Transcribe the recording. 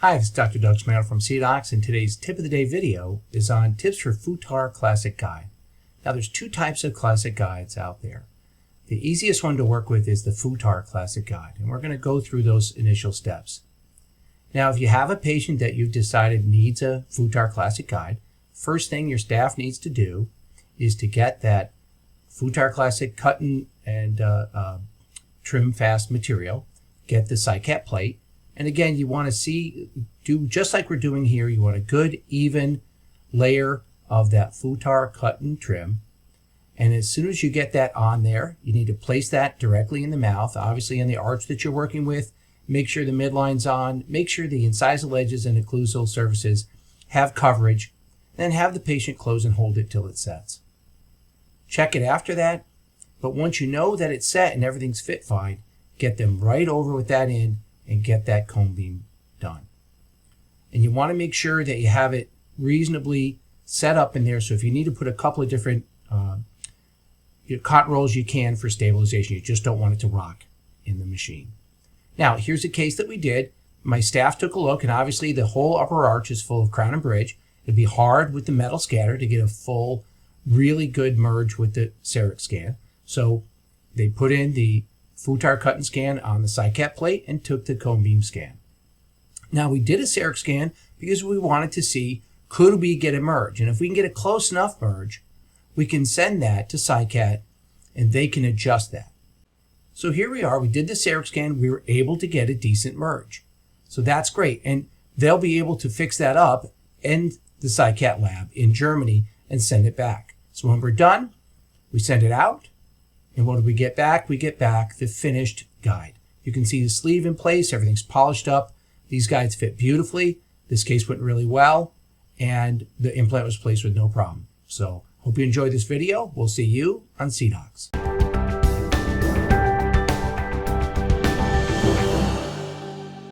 Hi, this is Dr. Doug Schmaler from CDOCS, and today's Tip of the Day video is on tips for FUTAR Classic Guide. Now, there's two types of classic guides out there. The easiest one to work with is the FUTAR Classic Guide, and we're going to go through those initial steps. Now, if you have a patient that you've decided needs a FUTAR Classic Guide, first thing your staff needs to do is to get that FUTAR Classic cut and trim fast material, get the CDOCS plate. And again, you want to do just like we're doing here. You want a good, even layer of that FUTAR cut and trim. And as soon as you get that on there, you need to place that directly in the mouth, obviously in the arch that you're working with. Make sure the midline's on. Make sure the incisal edges and occlusal surfaces have coverage. Then have the patient close and hold it till it sets. Check it after that. But once you know that it's set and everything's fit fine, get them right over with that end and get that cone beam done. And you want to make sure that you have it reasonably set up in there, so if you need to put a couple of different cotton rolls, you can for stabilization. You just don't want it to rock in the machine. Now, here's a case that we did. My staff took a look, and obviously the whole upper arch is full of crown and bridge. It'd be hard with the metal scatter to get a full, really good merge with the CDOCS scan. So they put in the FUTAR cut and scan on the CDOCS plate and took the cone beam scan. Now, we did a CDOCS scan because we wanted to see, could we get a merge? And if we can get a close enough merge, we can send that to CDOCS and they can adjust that. So here we are, we did the CDOCS scan, we were able to get a decent merge. So that's great. And they'll be able to fix that up in the CDOCS lab in Germany and send it back. So when we're done, we send it out. And what do we get back? We get back the finished guide. You can see the sleeve in place. Everything's polished up. These guides fit beautifully. This case went really well. And the implant was placed with no problem. So hope you enjoyed this video. We'll see you on CDOCS.